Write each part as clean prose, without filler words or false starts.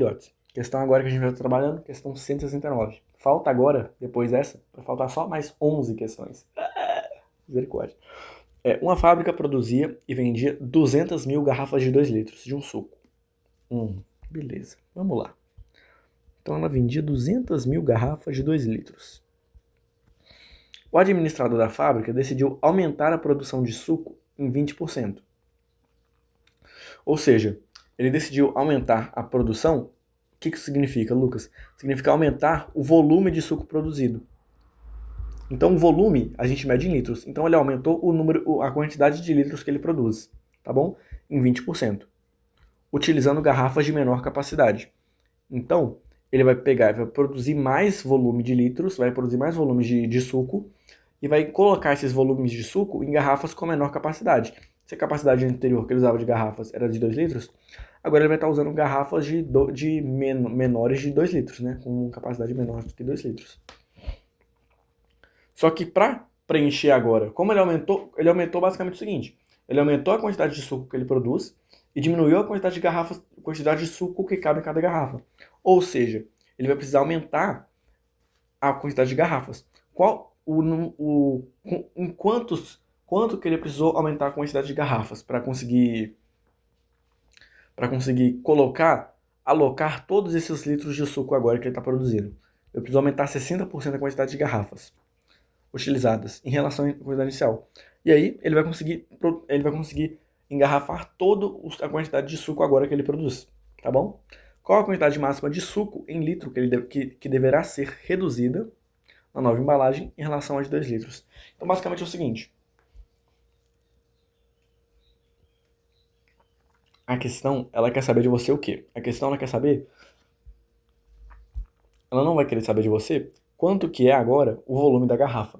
filhotes. Questão agora que a gente vai estar trabalhando, questão 169. Falta agora, depois dessa, vai faltar só mais 11 questões. Misericórdia. Uma fábrica produzia e vendia 200 mil garrafas de 2 litros de um suco. Beleza, vamos lá. Então ela vendia 200 mil garrafas de 2 litros. O administrador da fábrica decidiu aumentar a produção de suco em 20%. Ou seja, ele decidiu aumentar a produção. O que isso significa, Lucas? Significa aumentar o volume de suco produzido. Então o volume a gente mede em litros. Então ele aumentou a quantidade de litros que ele produz, tá bom? Em 20%. Utilizando garrafas de menor capacidade. Então, ele vai produzir mais volume de litros, vai produzir mais volume de suco e vai colocar esses volumes de suco em garrafas com menor capacidade. Se a capacidade anterior que ele usava de garrafas era de 2 litros, agora ele vai estar usando garrafas menores de 2 litros, né? Com capacidade menor do que 2 litros. Só que para preencher agora, como ele aumentou basicamente o seguinte: ele aumentou a quantidade de suco que ele produz e diminuiu a quantidade de suco que cabe em cada garrafa. Ou seja, ele vai precisar aumentar a quantidade de garrafas. Quanto que ele precisou aumentar a quantidade de garrafas para conseguir alocar todos esses litros de suco agora que ele está produzindo? Eu preciso aumentar 60% a quantidade de garrafas utilizadas em relação à quantidade inicial. E aí ele vai conseguir engarrafar toda a quantidade de suco agora que ele produz, tá bom? Qual a quantidade máxima de suco em litro que deverá ser reduzida na nova embalagem em relação a de 2 litros? Então basicamente é o seguinte: a questão, ela quer saber de você o quê? Ela não vai querer saber de você quanto que é agora o volume da garrafa.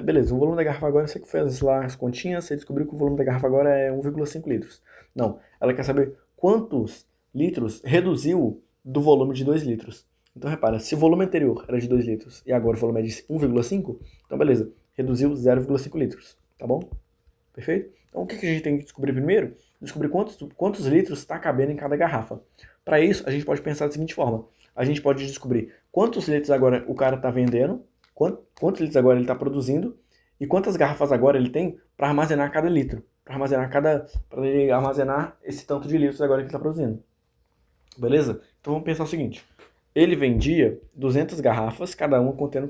Beleza, o volume da garrafa agora, você que fez lá as continhas, você descobriu que o volume da garrafa agora é 1,5 litros. Não, ela quer saber quantos litros reduziu do volume de 2 litros. Então repara, se o volume anterior era de 2 litros e agora o volume é de 1,5, então beleza, reduziu 0,5 litros, tá bom? Perfeito? Então o que a gente tem que descobrir primeiro? Descobrir quantos litros está cabendo em cada garrafa. Para isso, a gente pode pensar da seguinte forma: a gente pode descobrir quantos litros agora o cara está vendendo, quantos litros agora ele está produzindo e quantas garrafas agora ele tem para armazenar cada litro, para ele armazenar esse tanto de litros agora que ele está produzindo. Beleza? Então vamos pensar o seguinte: ele vendia 200 garrafas, cada uma contendo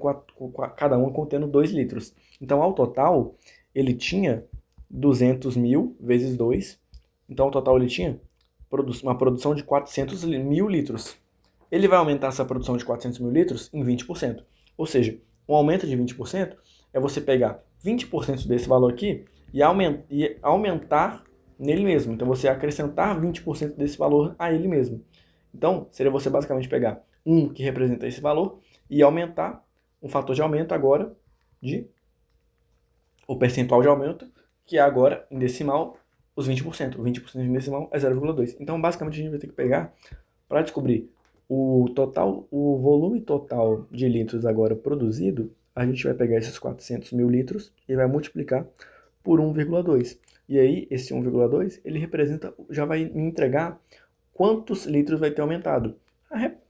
2 litros. Então, ao total, ele tinha 200 mil vezes 2. Então, ao total, ele tinha uma produção de 400 mil litros. Ele vai aumentar essa produção de 400 mil litros em 20%. Ou seja, um aumento de 20% é você pegar 20% desse valor aqui e aumentar nele mesmo. Então, você acrescentar 20% desse valor a ele mesmo. Então, seria você basicamente pegar que representa esse valor e aumentar um fator de aumento agora o percentual de aumento, que é agora em decimal os 20%. O 20% em decimal é 0,2. Então, basicamente, a gente vai ter que pegar para descobrir o volume total de litros agora produzido. A gente vai pegar esses 400 mil litros e vai multiplicar por 1,2. E aí, esse 1,2, ele já vai me entregar quantos litros vai ter aumentado.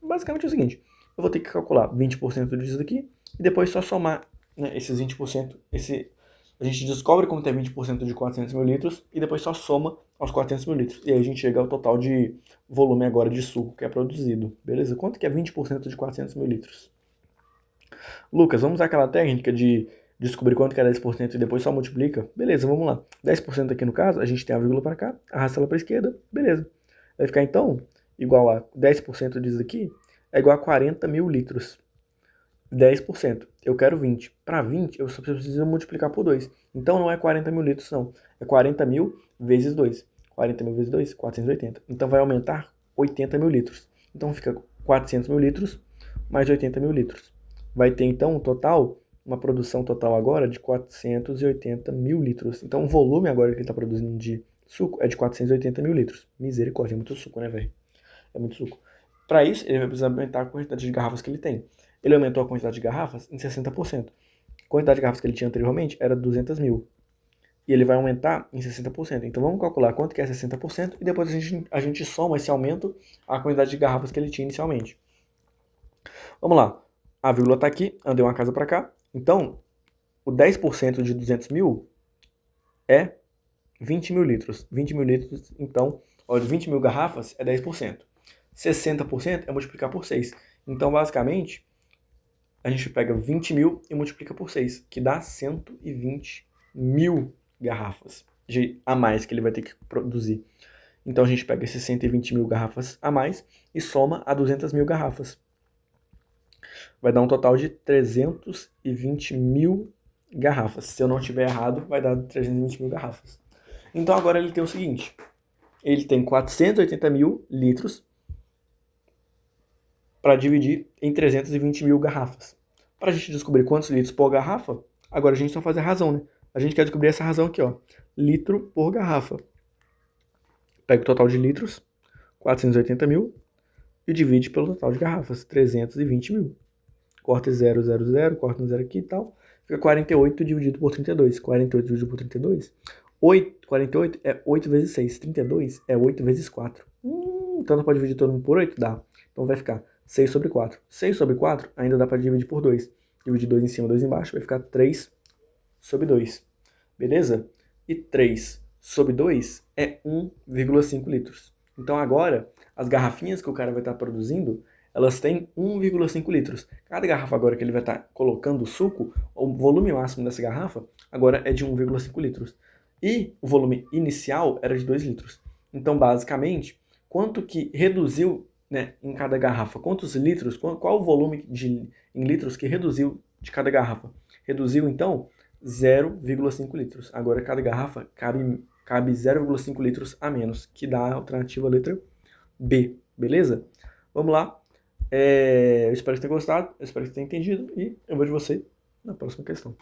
Basicamente é o seguinte: eu vou ter que calcular 20% disso daqui e depois só somar, né, esses 20%. A gente descobre como tem 20% de 400 mil litros e depois só soma aos 400 mil litros. E aí a gente chega ao total de volume agora de suco que é produzido. Beleza? Quanto que é 20% de 400 mil litros? Lucas, vamos usar aquela técnica de descobrir quanto que é 10% e depois só multiplica? Beleza, vamos lá. 10% aqui no caso, a gente tem a vírgula para cá, arrasta ela para a esquerda, beleza. Vai ficar então igual a 10% disso aqui, é igual a 40 mil litros. 10%. Eu quero 20. Para 20, eu só preciso multiplicar por 2. Então não é 40 mil litros, não. É 40 mil vezes 2. 40 mil vezes 2, 480. Então vai aumentar 80 mil litros. Então fica 400 mil litros mais 80 mil litros. Vai ter então uma produção total agora de 480 mil litros. Então o volume agora que ele está produzindo de suco é de 480 mil litros. Misericórdia, é muito suco, né, velho? É muito suco. Para isso, ele vai precisar aumentar a quantidade de garrafas que ele tem. Ele aumentou a quantidade de garrafas em 60%. A quantidade de garrafas que ele tinha anteriormente era 200 mil. e ele vai aumentar em 60%. Então vamos calcular quanto que é 60% e depois a gente soma esse aumento à quantidade de garrafas que ele tinha inicialmente. Vamos lá. A vírgula está aqui, andei uma casa para cá. Então, o 10% de 200 mil é 20 mil litros. 20 mil litros, então, olha, 20 mil garrafas é 10%. 60% é multiplicar por 6. Então, basicamente, a gente pega 20 mil e multiplica por 6, que dá 120 mil garrafas a mais que ele vai ter que produzir. Então, a gente pega esses 120 mil garrafas a mais e soma a 200 mil garrafas. Vai dar um total de 320 mil garrafas. Se eu não estiver errado, vai dar 320 mil garrafas. Então, agora ele tem o seguinte. Ele tem 480 mil litros para dividir em 320 mil garrafas. Para a gente descobrir quantos litros por garrafa, agora a gente só faz a razão, né? A gente quer descobrir essa razão aqui, ó. Litro por garrafa. Pega o total de litros, 480 mil, e divide pelo total de garrafas, 320 mil. Corta 0, 0, 0, corta um 0 aqui e tal. Fica 48 dividido por 32. 48 dividido por 32. 48 é 8 vezes 6. 32 é 8 vezes 4. Então não pode dividir todo mundo por 8? Dá. Então vai ficar 6 sobre 4. 6 sobre 4 ainda dá para dividir por 2. Dividir 2 em cima, 2 embaixo, vai ficar 3 sobre 2. Beleza? E 3 sobre 2 é 1,5 litros. Então agora, as garrafinhas que o cara vai estar produzindo, elas têm 1,5 litros. Cada garrafa agora que ele vai estar colocando o suco, o volume máximo dessa garrafa agora é de 1,5 litros. E o volume inicial era de 2 litros. Então, basicamente, quanto que reduziu, né, em cada garrafa? Quantos litros? Qual o volume em litros que reduziu de cada garrafa? Reduziu, então, 0,5 litros. Agora, cada garrafa cabe 0,5 litros a menos, que dá a alternativa letra B. Beleza? Vamos lá. Eu espero que você tenha gostado, eu espero que você tenha entendido e eu vejo você na próxima questão.